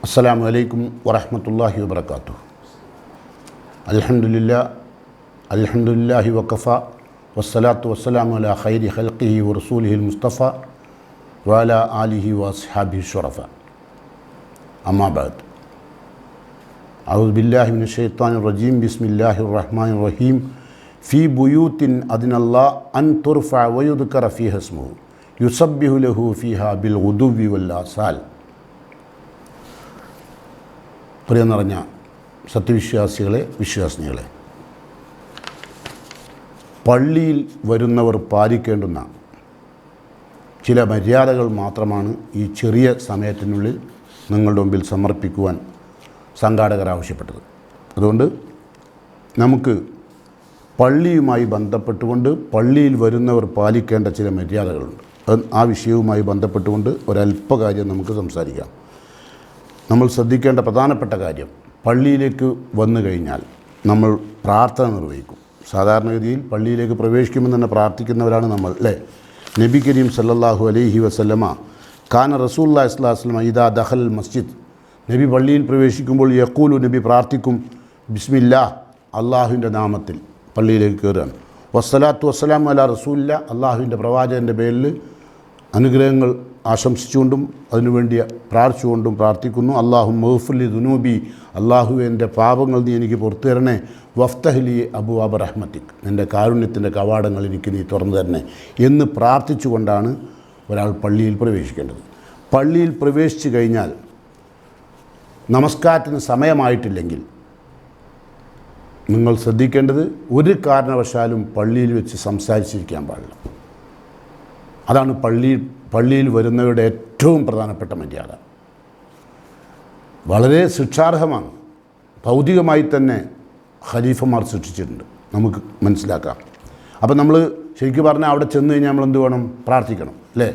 السلام عليكم ورحمة الله وبركاته. الحمد لله وكفى والصلاة والسلام على خير خلقه ورسوله المصطفى وعلى آله وأصحابه الشرفاء. أما بعد، أعوذ بالله من الشيطان الرجيم. بسم الله الرحمن الرحيم. في بيوت أذن الله أن ترفع ويذكر فيها اسمه يسبح له فيها بالغدو والآصال. പ്രിയ നിറഞ്ഞ സത്യവിശ്വാസികളെ, വിശ്വാസിനികളെ, പള്ളിയിൽ വരുന്നവർ പാലിക്കേണ്ടുന്ന ചില മര്യാദകൾ മാത്രമാണ് ഈ ചെറിയ സമയത്തിനുള്ളിൽ നിങ്ങളുടെ മുമ്പിൽ സമർപ്പിക്കുവാൻ സംഘാടകർ ആവശ്യപ്പെട്ടത്. അതുകൊണ്ട് നമുക്ക് പള്ളിയുമായി ബന്ധപ്പെട്ടുകൊണ്ട് പള്ളിയിൽ വരുന്നവർ പാലിക്കേണ്ട ചില മര്യാദകളുണ്ട്. ആ വിഷയവുമായി ബന്ധപ്പെട്ടുകൊണ്ട് ഒരല്പകാര്യം നമുക്ക് സംസാരിക്കാം. നമ്മൾ ശ്രദ്ധിക്കേണ്ട പ്രധാനപ്പെട്ട കാര്യം, പള്ളിയിലേക്ക് വന്നു കഴിഞ്ഞാൽ നമ്മൾ പ്രാർത്ഥന നിർവഹിക്കും. സാധാരണഗതിയിൽ പള്ളിയിലേക്ക് പ്രവേശിക്കുമ്പോൾ തന്നെ പ്രാർത്ഥിക്കുന്നവരാണ് നമ്മൾ, അല്ലേ? നബി കരീം സല്ലല്ലാഹു അലൈഹി വസല്ലമ കാന റസൂലുള്ളാഹി സ്വല്ലല്ലാഹു അലൈഹി വസല്ലമ ഇദാ ദഖൽ മസ്ജിദ്, നബി പള്ളിയിൽ പ്രവേശിക്കുമ്പോൾ യഖൂലു, നബി പ്രാർത്ഥിക്കും, ബിസ്മില്ലാഹ്, അള്ളാഹുവിൻ്റെ നാമത്തിൽ പള്ളിയിലേക്ക് കയറുകയാണ്. വസ്സലാത്തു വസ്സലാമു അലാ റസൂലില്ല, അള്ളാഹുവിൻ്റെ പ്രവാചകൻ്റെ പേരിൽ അനുഗ്രഹങ്ങൾ ആശംസിച്ചുകൊണ്ടും അതിനുവേണ്ടി പ്രാർത്ഥിച്ചുകൊണ്ടും പ്രാർത്ഥിക്കുന്നു. അല്ലാഹുമ്മ ഗ്ഫിർലി ദുനൂബി, അള്ളാഹു എൻ്റെ പാപങ്ങൾ നീ എനിക്ക് പുറത്തു തരണേ. വഫ്തഹ്ലി അബ്വാബ റഹ്മത്തിക്, നിൻ്റെ കാരുണ്യത്തിൻ്റെ കവാടങ്ങൾ എനിക്ക് നീ തുറന്നു തരണേ എന്ന് പ്രാർത്ഥിച്ചുകൊണ്ടാണ് ഒരാൾ പള്ളിയിൽ പ്രവേശിക്കേണ്ടത്. പള്ളിയിൽ പ്രവേശിച്ചു കഴിഞ്ഞാൽ നമസ്കാരത്തിന് സമയമായിട്ടില്ലെങ്കിൽ നിങ്ങൾ ശ്രദ്ധിക്കേണ്ടത്, ഒരു കാരണവശാലും പള്ളിയിൽ വെച്ച് സംസാരിച്ചിരിക്കാൻ പാടില്ല. അതാണ് പള്ളിയിൽ വരുന്നവരുടെ ഏറ്റവും പ്രധാനപ്പെട്ട മര്യാദ. വളരെ ശിക്ഷാർഹമാണ്. ഭൗതികമായി തന്നെ ഖലീഫമാർ സൃഷ്ടിച്ചിട്ടുണ്ട്, നമുക്ക് മനസ്സിലാക്കാം. അപ്പം നമ്മൾ ശരിക്കും പറഞ്ഞാൽ അവിടെ ചെന്ന് കഴിഞ്ഞാൽ നമ്മൾ എന്ത് വേണം? പ്രാർത്ഥിക്കണം, അല്ലേ?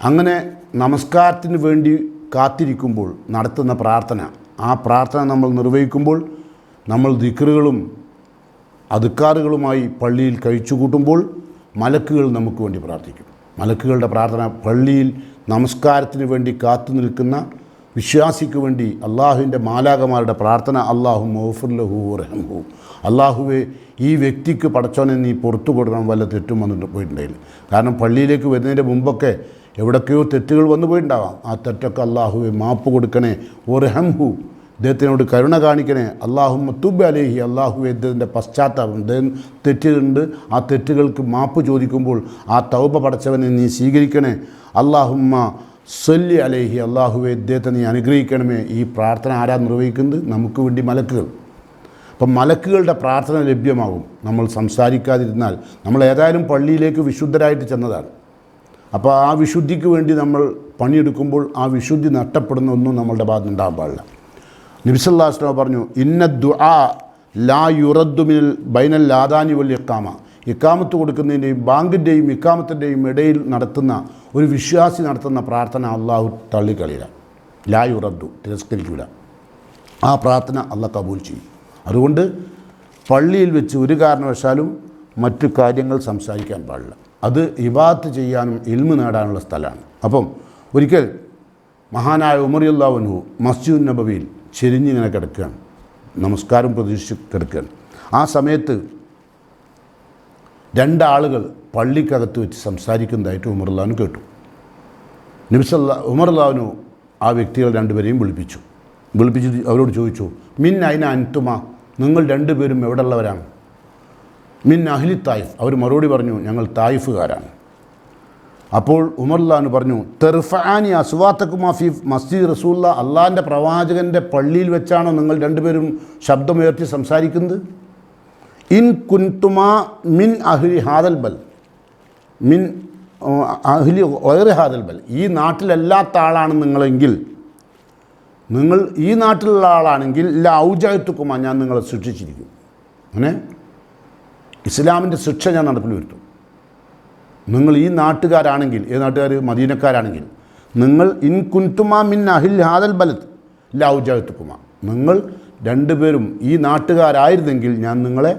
അങ്ങനെ നമസ്കാരത്തിന് വേണ്ടി കാത്തിരിക്കുമ്പോൾ നടത്തുന്ന പ്രാർത്ഥന, ആ പ്രാർത്ഥന നമ്മൾ നിർവഹിക്കുമ്പോൾ നമ്മൾ ദിക്റുകളും അദ്കാറുകളുമായി പള്ളിയിൽ കഴിച്ചുകൂട്ടുമ്പോൾ മലക്കുകൾ നമുക്ക് വേണ്ടി പ്രാർത്ഥിക്കും. മലക്കുകളുടെ പ്രാർത്ഥന, പള്ളിയിൽ നമസ്കാരത്തിന് വേണ്ടി കാത്തു നിൽക്കുന്ന വിശ്വാസിക്ക് വേണ്ടി അള്ളാഹുവിൻ്റെ മാലാകമാരുടെ പ്രാർത്ഥന, അല്ലാഹുമ്മ ഗ്ഫിർ ലഹു വർഹംഹു, അള്ളാഹുവെ ഈ വ്യക്തിക്ക് പടച്ചോനെ നീ പുറത്തു കൊടുക്കണം, വല്ല തെറ്റും വന്നിട്ട് പോയിട്ടുണ്ടെങ്കിൽ. കാരണം പള്ളിയിലേക്ക് വരുന്നതിൻ്റെ മുമ്പൊക്കെ എവിടൊക്കെയോ തെറ്റുകൾ വന്നു പോയിട്ടുണ്ടാവാം. ആ തെറ്റൊക്കെ അള്ളാഹുവെ മാപ്പ് കൊടുക്കണേ, വർഹംഹു, ഇദ്ദേഹത്തിനോട് കരുണ കാണിക്കണേ. അല്ലാഹുമ്മ തുബ് അലൈഹി, അള്ളാഹുവെ ഇദ്ദേഹത്തിൻ്റെ പശ്ചാത്താപം, ഇദ്ദേഹം തെറ്റുകളുണ്ട്, ആ തെറ്റുകൾക്ക് മാപ്പ് ചോദിക്കുമ്പോൾ ആ തൗബ പടച്ചവനെ നീ സ്വീകരിക്കണേ. അല്ലാഹുമ്മ സല്ലി അലൈഹി, അള്ളാഹുവെ ഇദ്ദേഹത്തെ നീ അനുഗ്രഹിക്കണമേ. ഈ പ്രാർത്ഥന ആരാ നിർവഹിക്കുന്നത്? നമുക്ക് വേണ്ടി മലക്കുകൾ. അപ്പം മലക്കുകളുടെ പ്രാർത്ഥന ലഭ്യമാകും നമ്മൾ സംസാരിക്കാതിരുന്നാൽ. നമ്മൾ ഏതായാലും പള്ളിയിലേക്ക് വിശുദ്ധരായിട്ട് ചെന്നതാണ്. അപ്പോൾ ആ വിശുദ്ധിക്ക് വേണ്ടി നമ്മൾ പണിയെടുക്കുമ്പോൾ ആ വിശുദ്ധി നഷ്ടപ്പെടുന്ന ഒന്നും നമ്മളുടെ ഭാഗത്ത് ഉണ്ടാകാൻ പാടില്ല. നബി സല്ലല്ലാഹു അലൈഹി വസല്ലം പറഞ്ഞു, ഇന്ന ദുആ ലാ യുറദ്ദു മിനൽ ബൈനൽ ആദാനി വൽ ഇഖാമ, ഇഖാമത്ത് കൊടുക്കുന്നതിൻ്റെയും ബാങ്കിൻ്റെയും ഇഖാമത്തിൻ്റെയും ഇടയിൽ നടത്തുന്ന ഒരു വിശ്വാസി നടത്തുന്ന പ്രാർത്ഥന അള്ളാഹു തള്ളിക്കളിയില്ല. ലാ യുറദ്ദു, തിരസ്കരിക്കില്ല. ആ പ്രാർത്ഥന അള്ളാഹ് കബൂൽ ചെയ്യും. അതുകൊണ്ട് പള്ളിയിൽ വെച്ച് ഒരു കാരണവശാലും മറ്റു കാര്യങ്ങൾ സംസാരിക്കാൻ പാടില്ല. അത് ഇബാദത്ത് ചെയ്യാനും ഇൽമ് നേടാനുള്ള സ്ഥലമാണ്. അപ്പം ഒരിക്കൽ മഹാനായ ഉമർ റളിയല്ലാഹു അൻഹു മസ്ജിദ് നബവിയിൽ ചെരിഞ്ഞിങ്ങനെ കിടക്കുകയാണ്, നമസ്കാരം പ്രതീക്ഷിച്ച് കിടക്കുകയാണ്. ആ സമയത്ത് രണ്ടാളുകൾ പള്ളിക്കകത്ത് വെച്ച് സംസാരിക്കുന്നതായിട്ട് ഉമർ റളിയല്ലാഹു കേട്ടു. ഉമർ റളിയല്ലാഹു ആ വ്യക്തികൾ രണ്ടുപേരെയും വിളിപ്പിച്ച് അവരോട് ചോദിച്ചു, മിൻ അയിന അൻതുമ, നിങ്ങൾ രണ്ടുപേരും എവിടെ ഉള്ളവരാണ്? മിൻ അഹ്ലി തായിഫ്, അവർ മറുപടി പറഞ്ഞു, ഞങ്ങൾ തായിഫുകാരാണ്. അപ്പോൾ ഉമർ റളിയല്ലാഹു പറഞ്ഞു, തെർഫാനി അസ്വാത്തക്കുമാ ഫി മസ്ജിദ് റസൂലുള്ള, അള്ളാഹിൻ്റെ പ്രവാചകൻ്റെ പള്ളിയിൽ വെച്ചാണോ നിങ്ങൾ രണ്ടുപേരും ശബ്ദമുയർത്തി സംസാരിക്കുന്നത്? ഇൻ കുൻതുമാ മിൻ അഹ്ലി ഹാദൽ ബൽ, മിൻ അഹ്ലി ഗൈറി ഹാദൽ ബൽ, ഈ നാട്ടിലല്ലാത്ത ആളാണ് നിങ്ങളെങ്കിൽ, നിങ്ങൾ ഈ നാട്ടിലുള്ള ആളാണെങ്കിൽ ലാ ഔജഅതുകുമാ, ഞാൻ നിങ്ങളെ ശിക്ഷിച്ചിരിക്കും. അങ്ങനെ ഇസ്ലാമിൻ്റെ ശിക്ഷ ഞാൻ നടപ്പിൽ വരുത്തും. നിങ്ങൾ ഈ നാട്ടുകാരാണെങ്കിൽ, ഏത് നാട്ടുകാർ? മദീനക്കാരാണെങ്കിൽ, നിങ്ങൾ ഇൻ കുൻതുമാ മിൻ അഹ്ലി ഹാദൽ ബലദ് ലാ ഔജഅതുകുമാ, നിങ്ങൾ രണ്ടുപേരും ഈ നാട്ടുകാരായിരുന്നെങ്കിൽ ഞാൻ നിങ്ങളെ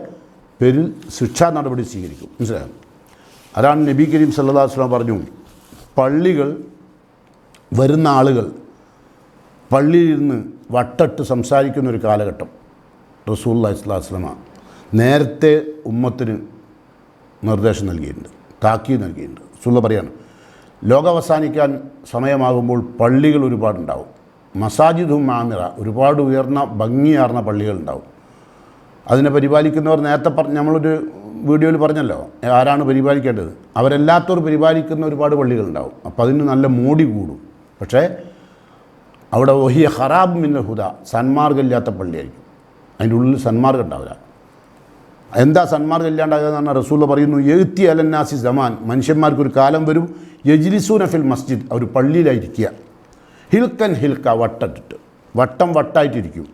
പേരിൽ ശിക്ഷാ നടപടി സ്വീകരിക്കും. മനസ്സിലായോ? അതാണ് നബി കരീം സല്ലല്ലാഹു അലൈഹി വസല്ലം പറഞ്ഞു, പള്ളികൾ വരുന്ന ആളുകൾ പള്ളിയിലിരുന്ന് വട്ടട്ട് സംസാരിക്കുന്ന ഒരു കാലഘട്ടം റസൂലുള്ളാഹി സ്വല്ലല്ലാഹു അലൈഹി വസല്ലം നേരത്തെ ഉമ്മത്തിന് നിർദ്ദേശം നൽകിയിട്ടുണ്ട്, താക്കീത് നൽകിയിട്ടുണ്ട്. റസൂലുള്ളാഹി പറയാണ്, ലോകം അവസാനിക്കാൻ സമയമാകുമ്പോൾ പള്ളികൾ ഒരുപാടുണ്ടാവും. മസാജിദും മാമിറ, ഒരുപാട് ഉയർന്ന ഭംഗിയാർന്ന പള്ളികളുണ്ടാവും. അതിനെ പരിപാലിക്കുന്നവർ നേരത്തെ നമ്മളൊരു വീഡിയോയിൽ പറഞ്ഞല്ലോ ആരാണ് പരിപാലിക്കേണ്ടത്. അവരെല്ലാത്തവർ പരിപാലിക്കുന്ന ഒരുപാട് പള്ളികളുണ്ടാവും. അപ്പോൾ അതിന് നല്ല മോടി കൂടും. പക്ഷേ അവിടെ വഹിയ ഖറാബ് മിനൽ ഹുദ, സന്മാർഗ്ഗമില്ലാത്ത പള്ളിയായിരിക്കും. അതിൻ്റെ ഉള്ളിൽ സന്മാർഗ്ഗം ഉണ്ടാവില്ല. എന്താ സന്മാർഗ്ഗം ഇല്ലാണ്ടാകുക എന്ന് പറഞ്ഞാൽ റസൂൽ പറയുന്നു, യഅ്തി അലന്നാസി സമാൻ, മനുഷ്യന്മാർക്കൊരു കാലം വരും, യജ്ലിസൂന ഫിൽ മസ്ജിദ്, അവർ പള്ളിയിലായിരിക്കുക, ഹിൽക്കൻ ഹിൽക്ക, വട്ടട്ടിട്ട് വട്ടം വട്ടായിട്ടിരിക്കും.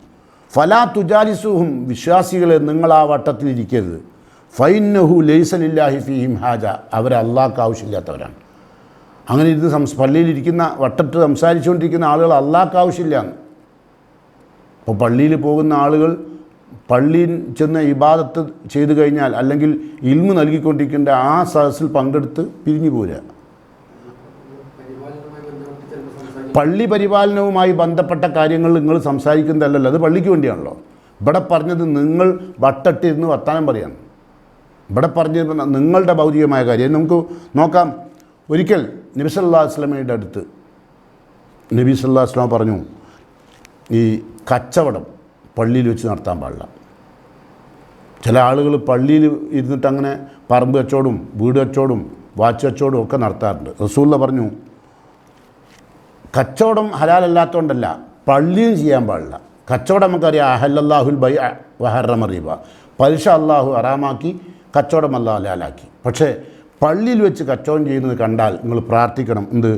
ഫലാ തുജാലിസുഹും, വിശ്വാസികളെ നിങ്ങൾ ആ വട്ടത്തിലിരിക്കരുത്. ഫൈന്നഹു ലൈസ ലില്ലാഹി ഫീഹിം ഹാജ, അവർ അള്ളാഹ്ക്ക് ആവശ്യമില്ലാത്തവരാണ്. അങ്ങനെ ഇരുന്ന് പള്ളിയിലിരിക്കുന്ന വട്ടത്ത് സംസാരിച്ചുകൊണ്ടിരിക്കുന്ന ആളുകൾ അള്ളാഹ്ക്ക് ആവശ്യമില്ലാന്ന്. അപ്പോൾ പള്ളിയിൽ പോകുന്ന ആളുകൾ പള്ളിയിൽ ചെന്ന് ഇബാദത്ത് ചെയ്തു കഴിഞ്ഞാൽ അല്ലെങ്കിൽ ഇൽമു നൽകിക്കൊണ്ടിരിക്കേണ്ട ആ സദസ്സിൽ പങ്കെടുത്ത് പിരിഞ്ഞു പോരുക. പള്ളി പരിപാലനവുമായി ബന്ധപ്പെട്ട കാര്യങ്ങൾ നിങ്ങൾ സംസാരിക്കുന്നതല്ലല്ലോ, അത് പള്ളിക്ക് വേണ്ടിയാണല്ലോ. ഇവിടെ പറഞ്ഞത് നിങ്ങൾ വട്ടട്ടിരുന്ന് വർത്താനം പറയാണ്. ഇവിടെ പറഞ്ഞത് നിങ്ങളുടെ ഭൗതികമായ കാര്യം. നമുക്ക് നോക്കാം. ഒരിക്കൽ നബി സല്ലല്ലാഹു അലൈഹി വസല്ലമയുടെ അടുത്ത് നബി സല്ലല്ലാഹു അലൈഹി വസല്ലം പറഞ്ഞു, ഈ കച്ചവടം പള്ളിയിൽ വെച്ച് നടത്താൻ പാടില്ല. ചില ആളുകൾ പള്ളിയിൽ ഇരുന്നിട്ട് അങ്ങനെ പറമ്പ് കച്ചവടവും വീട് കച്ചവടവും വാച്ച് കച്ചവടവും ഒക്കെ നടത്താറുണ്ട്. റസൂലുള്ളാഹി പറഞ്ഞു, കച്ചവടം ഹലാലല്ലാത്തതുകൊണ്ടല്ല, പള്ളിയും ചെയ്യാൻ പാടില്ല. കച്ചവടം നമുക്കറിയാം, അഹല്ലല്ലാഹുൽ ബൈഅ വഹറമ റിബ, പലിശ അള്ളാഹു ഹറാമാക്കി, കച്ചവടം അല്ലാഹു ഹലാലാക്കി. പക്ഷേ പള്ളിയിൽ വെച്ച് കച്ചവടം ചെയ്യുന്നത് കണ്ടാൽ നിങ്ങൾ പ്രാർത്ഥിക്കണം, എന്ത്,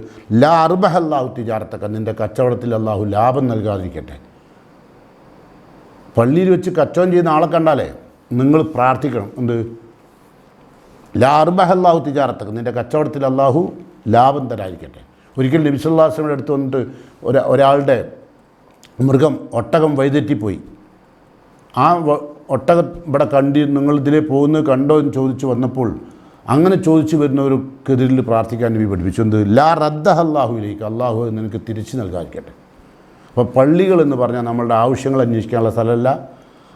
ലാ അർബഹല്ലാഹു തിജാറത്തക, നിൻ്റെ കച്ചവടത്തിൽ അള്ളാഹു ലാഭം നൽകാതിരിക്കട്ടെ. പള്ളിയിൽ വെച്ച് കച്ചവടം ചെയ്യുന്ന ആളെ കണ്ടാലേ നിങ്ങൾ പ്രാർത്ഥിക്കണം, എന്ത്, ലാ അർബഹല്ലാഹു തിജാറത്തക, നിൻ്റെ കച്ചവടത്തിൽ അള്ളാഹു ലാഭം തരാതിരിക്കട്ടെ. ഒരിക്കൽ നബി സല്ലല്ലാഹു അലൈഹി വസല്ലമയുടെ അടുത്ത് വന്നിട്ട് ഒരാളുടെ മൃഗം ഒട്ടകം വഴിതെറ്റിപ്പോയി. ആ ഒട്ടകം ഇവിടെ നിങ്ങൾ ഇതിലേ പോകുന്നത് കണ്ടോ എന്ന് ചോദിച്ച് വന്നപ്പോൾ, അങ്ങനെ ചോദിച്ചു വരുന്നവർക്കെതിരിൽ പ്രാർത്ഥിക്കാൻ നബി പഠിപ്പിച്ചു, എന്ത്, ലാ റദ്ദഹല്ലാഹു ഇലൈക, അള്ളാഹു നിനക്ക് തിരിച്ചു നൽകാതിരിക്കട്ടെ. അപ്പോൾ പള്ളികൾ എന്ന് പറഞ്ഞാൽ നമ്മളുടെ ആവശ്യങ്ങൾ അന്വേഷിക്കാനുള്ള സ്ഥലമല്ല,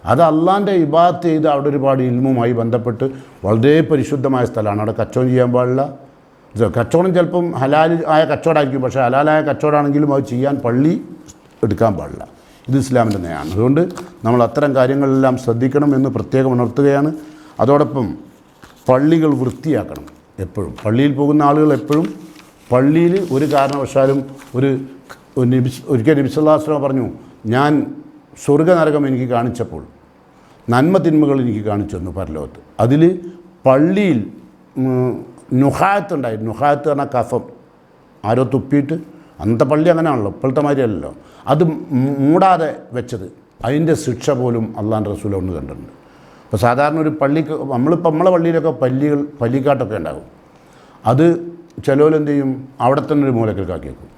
അത് അള്ളാൻ്റെ ഇബാദത്ത് ചെയ്ത് അവിടെ ഒരുപാട് ഇൽമുമായി ബന്ധപ്പെട്ട് വളരെ പരിശുദ്ധമായ സ്ഥലമാണ്. അവിടെ കച്ചവടം ചെയ്യാൻ പാടില്ല. കച്ചവടം ചിലപ്പം ഹലാൽ ആയ കച്ചവടമായിരിക്കും, പക്ഷേ ഹലാലായ കച്ചവടമാണെങ്കിലും അത് ചെയ്യാൻ പള്ളി എടുക്കാൻ പാടില്ല. ഇത് ഇസ്ലാമിൻ്റെ നയമാണ്. അതുകൊണ്ട് നമ്മൾ അത്തരം കാര്യങ്ങളെല്ലാം ശ്രദ്ധിക്കണം എന്ന് പ്രത്യേകം ഉണർത്തുകയാണ്. അതോടൊപ്പം പള്ളികൾ വൃത്തിയാക്കണം. എപ്പോഴും പള്ളിയിൽ പോകുന്ന ആളുകൾ എപ്പോഴും പള്ളിയിൽ ഒരു കാരണവശാലും ഒരിക്കൽ നബി സല്ലല്ലാഹു അലൈഹി വസല്ലം പറഞ്ഞു, ഞാൻ സ്വർഗ്ഗനരകം എനിക്ക് കാണിച്ചപ്പോൾ നന്മ തിന്മകൾ എനിക്ക് കാണിച്ചു തന്നു പരലോകത്ത്. അതിൽ പള്ളിയിൽ നുഹാത്ത് ഉണ്ടായിരുന്നു. നുഹാത്ത് പറഞ്ഞാൽ കഫം, ആരോ തുപ്പിയിട്ട്, അന്നത്തെ പള്ളി അങ്ങനെയാണല്ലോ, ഇപ്പോഴത്തെ മാതിരിയല്ലല്ലോ, അത് മൂടാതെ വെച്ചത്, അതിൻ്റെ ശിക്ഷ പോലും അള്ളാഹുവിൻ്റെ റസൂൽ ഒന്ന് കണ്ടിട്ടുണ്ട്. അപ്പോൾ സാധാരണ ഒരു പള്ളിക്ക് നമ്മളെ പള്ളിയിലൊക്കെ പല്ലിക്കാട്ടൊക്കെ ഉണ്ടാകും. അത് ചിലവരെന്ത് ചെയ്യും, അവിടെ തന്നെ ഒരു മൂലക്കിൽക്കാക്കി വെക്കും,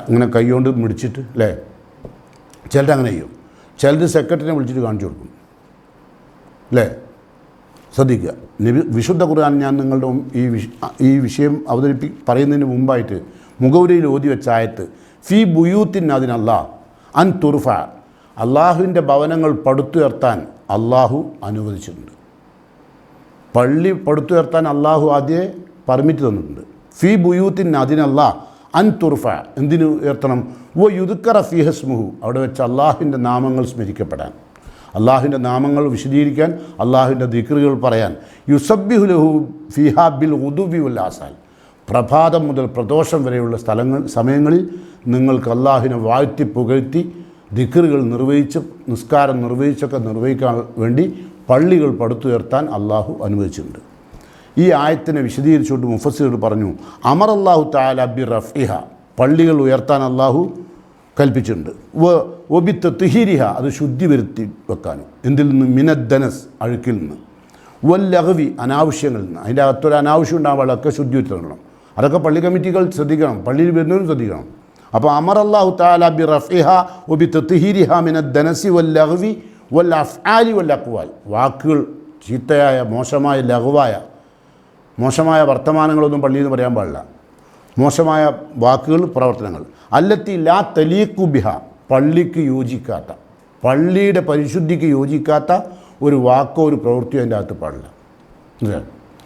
ഇങ്ങനെ കൈകൊണ്ട് മിടിച്ചിട്ട്, അല്ലേ? ചിലരങ്ങനെ ചെയ്യും. ചിലർ സെക്രട്ടറിനെ വിളിച്ചിട്ട് കാണിച്ചു കൊടുക്കും, അല്ലേ? ശ്രദ്ധിക്കുക. വിശുദ്ധ ഖുർആൻ ഞാൻ നിങ്ങളുടെ ഈ വിഷയം പറയുന്നതിന് മുമ്പായിട്ട് മുഖവുരയിൽ ഓതി വെച്ച ആയത്ത്, ഫീ ബുയൂത്തിൻ അതിനല്ലാ അൻ തുർഫ, അള്ളാഹുവിൻ്റെ ഭവനങ്ങൾ പടുത്തുയർത്താൻ അള്ളാഹു അനുവദിച്ചിട്ടുണ്ട്. പള്ളി പടുത്തുയർത്താൻ അള്ളാഹു ആദ്യമേ പെർമിറ്റ് തന്നിട്ടുണ്ട്. ഫീ ബുയൂത്തിൻ അതിനല്ലാ അൻ തുർഫ, എന്തിനു ഉയർത്തണം, യുദ്ക്കറ ഫീഹസ്മുഹു, അവിടെ വെച്ച് അള്ളാഹുവിൻ്റെ നാമങ്ങൾ സ്മരിക്കപ്പെടാൻ, അള്ളാഹുവിൻ്റെ നാമങ്ങൾ വിശദീകരിക്കാൻ, അള്ളാഹുവിൻ്റെ ദിക്റുകൾ പറയാൻ. യുസബ്ബിഹു ലഹു ഫീഹാ ബിൽ ഗുദുവി വൽ ആസാൽ, പ്രഭാതം മുതൽ പ്രദോഷം വരെയുള്ള സമയങ്ങളിൽ നിങ്ങൾക്ക് അള്ളാഹുവിനെ വാഴ്ത്തി പുകഴ്ത്തി ദിക്റുകൾ നിർവഹിച്ച് നിസ്കാരം നിർവഹിക്കാൻ വേണ്ടി പള്ളികൾ പടുത്തുയർത്താൻ അള്ളാഹു അനുവദിച്ചിട്ടുണ്ട്. ഈ ആയത്തിനെ വിശദീകരിച്ചുകൊണ്ട് മുഫസ്സിർ പറഞ്ഞു, അമർ അല്ലാഹു തആല ബി റഫ്ഇഹ, പള്ളികൾ ഉയർത്താൻ അള്ളാഹു കൽപ്പിച്ചിട്ടുണ്ട്. ഒബിത്ത് തിഹിരിഹ, അത് ശുദ്ധി വരുത്തി വെക്കാനും, എന്തിൽ നിന്ന്, മിനദ്ദനസ്, അഴുക്കിൽ നിന്ന്, വല്ലഹവി, അനാവശ്യങ്ങളിൽ നിന്ന്, അതിൻ്റെ അകത്തൊരു അനാവശ്യം ഉണ്ടാകുമ്പോൾ അതൊക്കെ ശുദ്ധി വരുത്തണം. അതൊക്കെ പള്ളി കമ്മിറ്റികൾ ശ്രദ്ധിക്കണം, പള്ളിയിൽ വരുന്നവരും ശ്രദ്ധിക്കണം. അപ്പോൾ അമർ അല്ലാഹു തആല ബി റഫ്ഇഹ ഒബിത്ത് തിഹിരിഹ മിനദ്ദനസി വല്ലഹവി വൽ അഫ്ആലി വൽ അഖ്വാൽ, വാക്കുകൾ ചീത്തയായ മോശമായ ലഘുവായ മോശമായ വർത്തമാനങ്ങളൊന്നും പള്ളിയിൽ നിന്ന് പറയാൻ പാടില്ല. മോശമായ വാക്കുകൾ, പ്രവർത്തനങ്ങൾ. അല്ലത്തി ലാ തലീഖു ബിഹ, പള്ളിക്ക് യോജിക്കാത്ത, പള്ളിയുടെ പരിശുദ്ധിക്ക് യോജിക്കാത്ത ഒരു വാക്കോ ഒരു പ്രവൃത്തിയോ അതിൻ്റെ അകത്ത് പാടില്ല.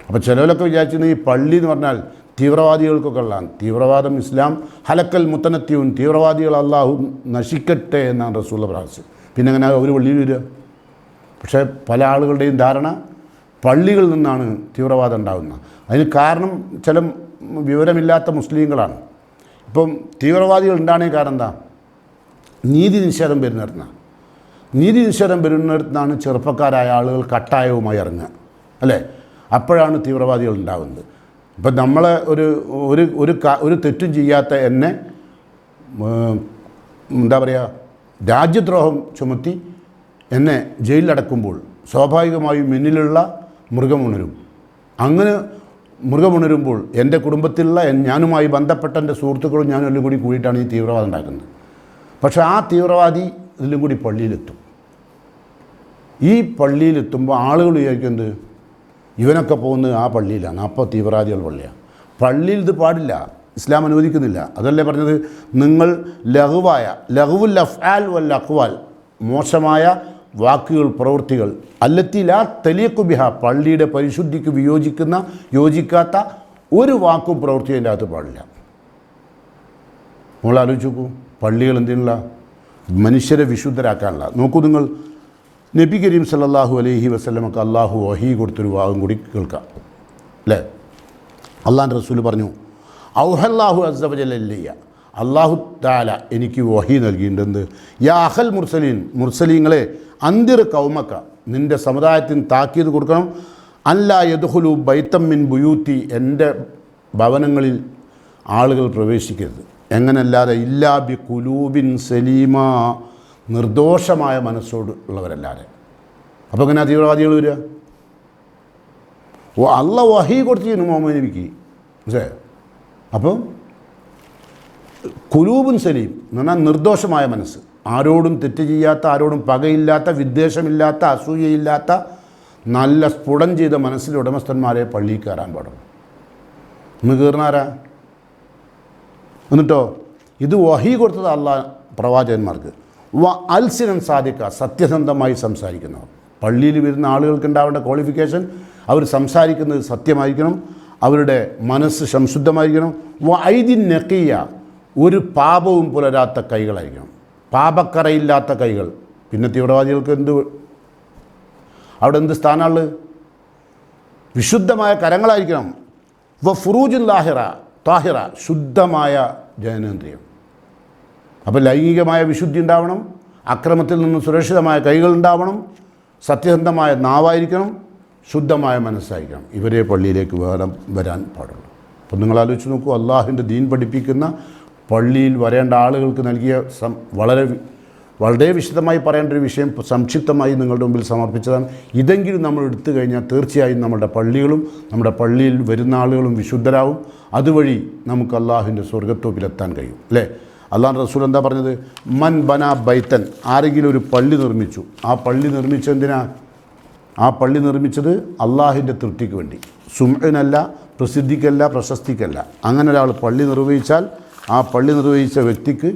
അപ്പോൾ ചിലവരൊക്കെ വിചാരിച്ചിരുന്നത് ഈ പള്ളി എന്ന് പറഞ്ഞാൽ തീവ്രവാദികൾക്കൊക്കെ ഉള്ളതാണ്. തീവ്രവാദം ഇസ്ലാം ഹലക്കൽ മുത്തനത്തിയും, തീവ്രവാദികൾ അള്ളാഹു നശിക്കട്ടെ എന്നാണ് റസൂൽ പ്രാർത്ഥിച്ചത്. പിന്നെ അങ്ങനെ അവർ പള്ളിയിൽ വരിക? പക്ഷേ പല ആളുകളുടെയും ധാരണ പള്ളികളിൽ നിന്നാണ് തീവ്രവാദം ഉണ്ടാകുന്നത്. അതിന് കാരണം ചില വിവരമില്ലാത്ത മുസ്ലിങ്ങളാണ്. ഇപ്പം തീവ്രവാദികൾ ഉണ്ടാകുന്ന കാരണം എന്താ? നീതി നിഷേധം വരുന്നിടത്താണ്. നീതി നിഷേധം വരുന്നിടത്താണ് ചെറുപ്പക്കാരായ ആളുകൾ കട്ടായവുമായി ഇറങ്ങുക, അല്ലേ? അപ്പോഴാണ് തീവ്രവാദികൾ ഉണ്ടാകുന്നത്. ഇപ്പം നമ്മളെ ഒരു തെറ്റും ചെയ്യാത്ത എന്നെ എന്താ പറയുക, രാജ്യദ്രോഹം ചുമത്തി എന്നെ ജയിലിലടക്കുമ്പോൾ സ്വാഭാവികമായും മുന്നിലുള്ള മൃഗമുണരും. അങ്ങനെ മൃഗമുണരുമ്പോൾ എൻ്റെ കുടുംബത്തിലുള്ള ഞാനുമായി ബന്ധപ്പെട്ട എൻ്റെ സുഹൃത്തുക്കളും ഞാനും എല്ലാം കൂടി കൂടിയിട്ടാണ് ഈ തീവ്രവാദം ഉണ്ടാക്കുന്നത്. പക്ഷേ ആ തീവ്രവാദി ഇതിലും കൂടി പള്ളിയിലെത്തും. ഈ പള്ളിയിലെത്തുമ്പോൾ ആളുകൾ വിചാരിക്കുന്നത് ഇവനൊക്കെ പോകുന്നത് ആ പള്ളിയിലാണ്, അപ്പോൾ തീവ്രവാദികൾ പള്ളിയാണ്. പള്ളിയിൽ ഇത് പാടില്ല, ഇസ്ലാം അനുവദിക്കുന്നില്ല. അതല്ലേ പറഞ്ഞത്, നിങ്ങൾ ലഘുവുൽ അഫ്ആൽ വൽ അഖ്വാൽ, മോശമായ വാക്കുകൾ, പ്രവൃത്തികൾ, അല്ലത്തി ലാ തലീഖു ബിഹ, പള്ളിയുടെ പരിശുദ്ധിക്ക് യോജിക്കാത്ത ഒരു വാക്കും പ്രവൃത്തിയും അതിൻ്റെ അകത്ത് പാടില്ല. നിങ്ങൾ ആലോചിച്ച് നോക്കൂ, പള്ളികൾ എന്തിനുള്ള? മനുഷ്യരെ വിശുദ്ധരാക്കാനുള്ള. നോക്കൂ നിങ്ങൾ, നബി കരീം സല്ലല്ലാഹു അലൈഹി വസല്ലമക്ക് അള്ളാഹു വഹീ കൊടുത്തൊരു ഭാഗം കൂടി കേൾക്കാം, അല്ലേ? അള്ളാഹുവിൻ്റെ റസൂൽ പറഞ്ഞു, ഔഹല്ലാഹു അസ്സ വജല്ല ഇലയ്യ, അള്ളാഹു തആല എനിക്ക് വഹീ നൽകിയിട്ടുണ്ട്. യാ അഹൽ മുർസലീൻ, മുർസലീങ്ങളെ, അന്തിർ കൗമക്ക, നിൻ്റെ സമുദായത്തിന് താക്കീത് കൊടുക്കണം. അല്ലാ യദ്ഖുലു ബൈത്തം മിൻ ബുയൂത്തി, എൻ്റെ ഭവനങ്ങളിൽ ആളുകൾ പ്രവേശിക്കരുത്. എങ്ങനല്ലാതെ ഇല്ലാ ബി ഖുലൂബിൻ സലീമ, നിർദോഷമായ മനസ്സോട് ഉള്ളവരല്ലാതെ. അപ്പോൾ എങ്ങനെയാണ് തീവ്രവാദികൾ വരിക? അള്ളാഹ് വഹീ കൊടുത്തിരുന്നു മുഹമ്മദ് നബിക്ക്, മനസ്സിലായോ? അപ്പം ഖുലൂബുൻ സലീം എന്ന് പറഞ്ഞാൽ നിർദോഷമായ മനസ്സ്, ആരോടും തെറ്റ് ചെയ്യാത്ത, ആരോടും പകയില്ലാത്ത, വിദ്വേഷമില്ലാത്ത, അസൂയയില്ലാത്ത, നല്ല സ്ഫുടം ചെയ്ത മനസ്സിലെ ഉടമസ്ഥന്മാരെ പള്ളിയിൽ കയറാൻ പാടുള്ളൂ. ഇന്ന് കയറുന്നാരാ? എന്നിട്ടോ ഇത് വഹീ കൊടുത്തത് അള്ളാഹ് പ്രവാചകന്മാർക്ക്. അൽസിനൻ സാദിക്ക, സത്യസന്ധമായി സംസാരിക്കുന്നവർ. പള്ളിയിൽ വരുന്ന ആളുകൾക്ക് ഉണ്ടാവേണ്ട ക്വാളിഫിക്കേഷൻ, അവർ സംസാരിക്കുന്നത് സത്യമായിരിക്കണം, അവരുടെ മനസ്സ് സംശുദ്ധമായിരിക്കണം. ഐദിൻ നഖിയ, ഒരു പാപവും പുലരാത്ത കൈകളായിരിക്കണം, പാപക്കറയില്ലാത്ത കൈകൾ. പിന്നെ തീവ്രവാദികൾക്ക് അവിടെ എന്ത് സ്ഥാനമുള്ളത്? വിശുദ്ധമായ കരങ്ങളായിരിക്കണം. ഫുറൂജുൻ താഹിറ, ശുദ്ധമായ ജനനേന്ദ്രിയം. അപ്പോൾ ലൈംഗികമായ വിശുദ്ധി ഉണ്ടാവണം, അക്രമത്തിൽ നിന്ന് സുരക്ഷിതമായ കൈകളുണ്ടാവണം, സത്യസന്ധമായ നാവായിരിക്കണം, ശുദ്ധമായ മനസ്സായിരിക്കണം. ഇവരെ പള്ളിയിലേക്ക് വരാൻ പാടുള്ളൂ. അപ്പോൾ നിങ്ങൾ ആലോചിച്ച് നോക്കൂ, അള്ളാഹുവിൻ്റെ ദീൻ പഠിപ്പിക്കുന്ന പള്ളിയിൽ വരേണ്ട ആളുകൾക്ക് നൽകിയ വളരെ വിശദമായി പറയേണ്ട ഒരു വിഷയം സംക്ഷിപ്തമായി നിങ്ങളുടെ മുമ്പിൽ സമർപ്പിച്ചതാണ്. ഇതെങ്കിലും നമ്മൾ എടുത്തു കഴിഞ്ഞാൽ തീർച്ചയായും നമ്മുടെ പള്ളികളും നമ്മുടെ പള്ളിയിൽ വരുന്ന ആളുകളും വിശുദ്ധരാവും. അതുവഴി നമുക്ക് അള്ളാഹുവിൻ്റെ സ്വർഗ്ഗത്തോപ്പിലെത്താൻ കഴിയും, അല്ലേ? അള്ളാഹുവിൻ്റെ റസൂൽ എന്താ പറഞ്ഞത്? മൻ ബന ബൈത്തൻ, ആരെങ്കിലും ഒരു പള്ളി നിർമ്മിച്ചു. ആ പള്ളി നിർമ്മിച്ചെന്തിനാ? ആ പള്ളി നിർമ്മിച്ചത് അള്ളാഹുവിൻ്റെ തൃപ്തിക്ക് വേണ്ടി, സുംഇനല്ല, പ്രസിദ്ധിക്കല്ല, പ്രശസ്തിക്കല്ല. അങ്ങനെ ഒരാൾ പള്ളി നിർവഹിച്ചാൽ ആ പള്ളി നിർവഹിച്ച വ്യക്തിക്ക്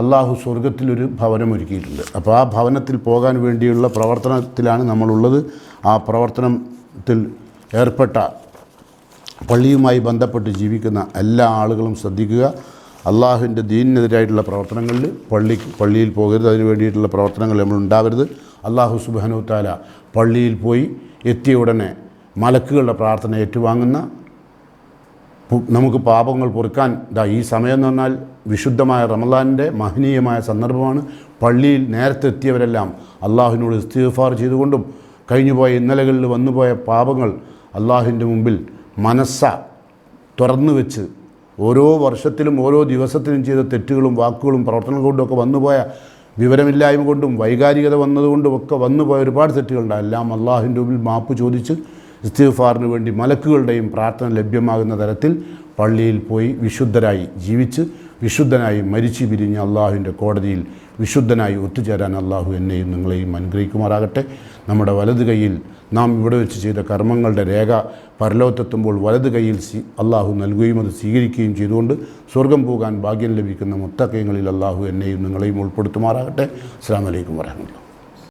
അള്ളാഹു സ്വർഗത്തിലൊരു ഭവനം ഒരുക്കിയിട്ടുണ്ട്. അപ്പോൾ ആ ഭവനത്തിൽ പോകാൻ വേണ്ടിയുള്ള പ്രവർത്തനത്തിലാണ് നമ്മളുള്ളത്. ആ പ്രവർത്തനത്തിൽ ഏർപ്പെട്ട പള്ളിയുമായി ബന്ധപ്പെട്ട് ജീവിക്കുന്ന എല്ലാ ആളുകളും ശ്രദ്ധിക്കുക. അള്ളാഹുവിൻ്റെ ദീനിനെതിരായിട്ടുള്ള പ്രവർത്തനങ്ങളിൽ പള്ളിയിൽ പോകരുത്, അതിന് വേണ്ടിയിട്ടുള്ള പ്രവർത്തനങ്ങൾ നമ്മൾ ഉണ്ടാവരുത്. അള്ളാഹു സുബ്ഹാനഹു തആല പള്ളിയിൽ പോയി എത്തിയ ഉടനെ മലക്കുകളുടെ പ്രാർത്ഥന ഏറ്റുവാങ്ങുന്ന, നമുക്ക് പാപങ്ങൾ പൊറുക്കാൻ ഈ സമയം എന്ന് പറഞ്ഞാൽ വിശുദ്ധമായ റമളാനിൻ്റെ മഹനീയമായ സന്ദർഭമാണ്. പള്ളിയിൽ നേരത്തെ എത്തിയവരെല്ലാം അള്ളാഹുവിനോട് ഇസ്തിഗ്ഫാർ ചെയ്തുകൊണ്ടും കഴിഞ്ഞുപോയ ഇന്നലകളിൽ വന്നുപോയ പാപങ്ങൾ അള്ളാഹുവിൻ്റെ മുമ്പിൽ തുറന്നു വെച്ച് ഓരോ വർഷത്തിലും ഓരോ ദിവസത്തിലും ചെയ്ത തെറ്റുകളും വാക്കുകളും പ്രവർത്തനങ്ങൾ കൊണ്ടുമൊക്കെ വന്നുപോയ വിവരമില്ലായ്മ കൊണ്ടും വൈകാരികത വന്നതുകൊണ്ടും ഒക്കെ വന്നുപോയ ഒരുപാട് തെറ്റുകളുണ്ട്. എല്ലാം അള്ളാഹുവിൻ്റെ മുമ്പിൽ മാപ്പ് ചോദിച്ച് ഇസ്തിഗ്ഫാറിന് വേണ്ടി മലക്കുകളുടെയും പ്രാർത്ഥന ലഭ്യമാകുന്ന തരത്തിൽ പള്ളിയിൽ പോയി വിശുദ്ധരായി ജീവിച്ച് വിശുദ്ധനായി മരിച്ചു പിരിഞ്ഞ് അള്ളാഹുവിൻ്റെ കോടതിയിൽ വിശുദ്ധനായി ഒത്തുചേരാൻ അള്ളാഹു എന്നെയും നിങ്ങളെയും അനുഗ്രഹിക്കുമാറാകട്ടെ. നമ്മുടെ വലത് കൈയിൽ നാം ഇവിടെ വെച്ച് ചെയ്ത കർമ്മങ്ങളുടെ രേഖ പരലോകത്തെത്തുമ്പോൾ വലത് കൈയിൽ അള്ളാഹു നൽകുകയും അത് സ്വീകരിക്കുകയും ചെയ്തുകൊണ്ട് സ്വർഗം പോകാൻ ഭാഗ്യം ലഭിക്കുന്ന മുത്തഖീങ്ങളിൽ അള്ളാഹു എന്നെയും നിങ്ങളെയും ഉൾപ്പെടുത്തുമാറാകട്ടെ. അസ്സലാമു അലൈക്കും വറഹ്മത്തുള്ളാഹി.